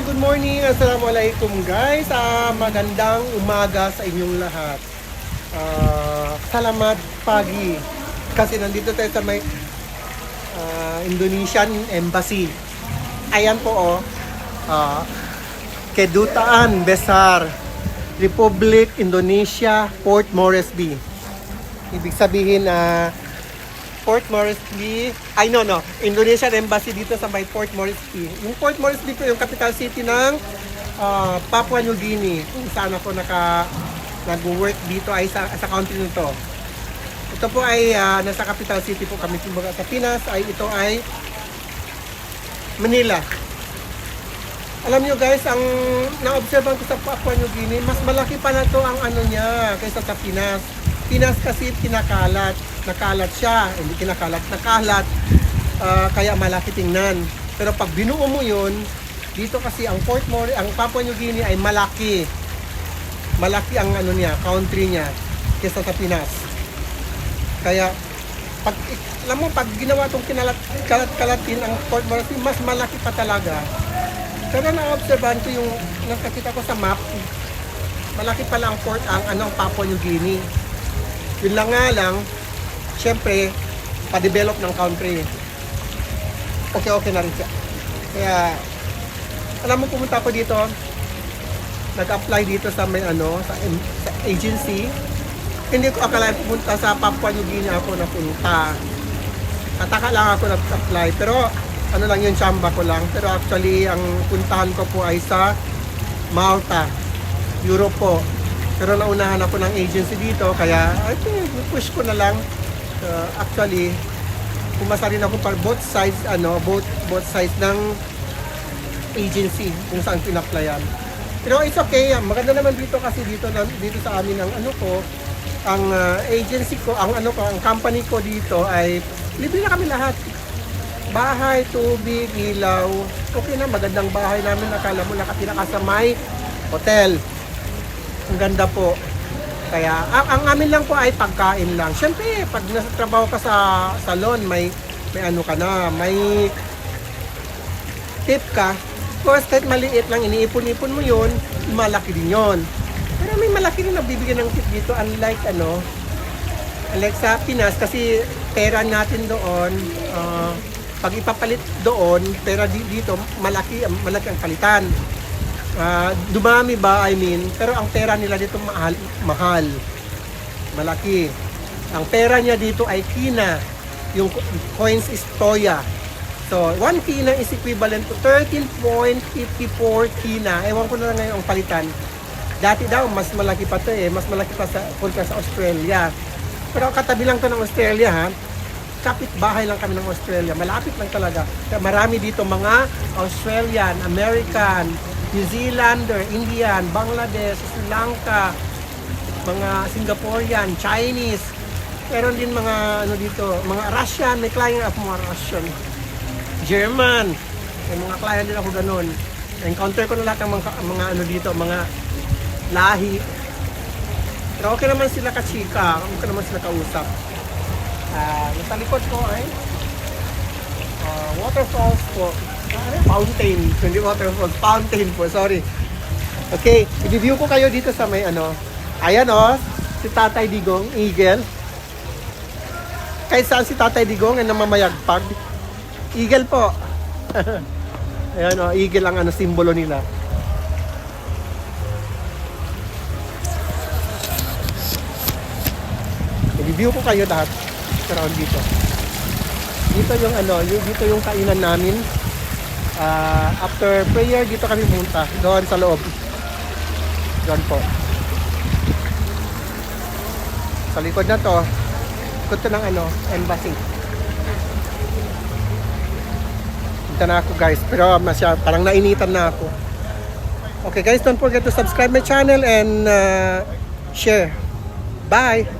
Hi, good morning. Assalamualaikum guys. Magandang umaga sa inyong lahat. Salamat pagi. Kasi nandito tayo sa may Indonesian Embassy. Ayan po Kedutaan Besar Republic Indonesia Port Moresby. Ibig sabihin Port Moresby, Indonesian Embassy dito sa may Port Moresby. Yung Port Moresby po yung capital city ng Papua New Guinea. Kung saan ako nag-work dito ay sa country nito. Ito po ay nasa capital city po kami. Kumbaga sa Pinas ay ito ay Manila. Alam nyo guys, ang na-observe ko sa Papua New Guinea, mas malaki pa na to ang ano niya kaysa sa Pinas. Pinas kasi kinakalat. Nakalat siya, hindi kinakalat, nakalat, kaya malaki tingnan. Pero pag binuo mo yun, dito kasi ang ang Papua New Guinea ay malaki. Malaki ang ano niya, country niya, kaysa sa Pinas. Kaya, alam mo, pag ginawa itong kalat-kalatin ang Port Moresby, mas malaki pa talaga. Pero na-observan ko yung, nakakita ko sa map, malaki pala ang port, ang Papua New Guinea. Yun lang nga lang, siyempre, pa-develop ng country. Okay na rin siya. Kaya, alam mo, pumunta ako dito, nag-apply dito sa may sa agency. Hindi ko akala pumunta sa Papua New Guinea ako napunta. Kataka lang ako nag-apply. Pero, ano lang yun, chamba ko lang. Pero actually, ang puntahan ko po ay sa Malta, Europe po. Pero naunahan ako ng agency dito, kaya push ko na lang. Actually, pumasa rin ako para both sides ng agency kung saan pinaplayan. Pero it's okay, maganda naman dito kasi dito sa amin ang agency ko, ang company ko dito ay libre na kami lahat. Bahay, tubig, ilaw. Okay na, magandang bahay namin. Akala mo nakatira ka sa may hotel. Ang ganda po. Kaya, ang amin lang po ay pagkain lang. Siyempre, pag nasa trabaho ka sa salon, may ano ka na, may tip ka. Of course, kahit maliit lang, iniipon-ipon mo yun, malaki din yun. Pero may malaki rin nagbibigyan ng tip dito, unlike sa Pinas, kasi pera natin doon, pag ipapalit doon, pera dito, malaki ang palitan. Dumami ba, pero ang pera nila dito mahal. Malaki. Ang pera niya dito ay kina. Yung coins is toya. So, 1 kina is equivalent to 13.54 kina. Ewan ko na ngayon ang palitan. Dati daw, mas malaki pa to mas malaki pa sa Australia. Pero katabi lang to ng Australia, ha. Kapit-bahay lang kami ng Australia. Malapit lang talaga. Kaya marami dito mga Australian, American, New Zealander, Indian, Bangladesh, Sri Lanka, mga Singaporean, Chinese. Meron din mga dito, mga Russian, may client ako mga Russian. German, may mga client din ako ganun. Encounter ko na lahat ng mga dito, mga lahi. Pero okay naman sila ka-chika, okay naman sila kausap. Nasa likod ko ay waterfalls po. Fountain, hindi waterfalls, fountain po, sorry. Okay, i-review ko kayo dito sa may ayan si Tatay Digong, eagle. Kahit saan si Tatay Digong ay namamayagpag. Eagle po. Ayan eagle ang simbolo nila. I-review ko kayo lahat around dito. Dito yung dito yung kainan namin. After prayer, dito kami pumunta. Doon sa loob. Doon po. Sa likod na to, likod to ng embassy. Punta na ako guys. Pero parang nainitan na ako. Okay guys, don't forget to subscribe my channel and share. Bye!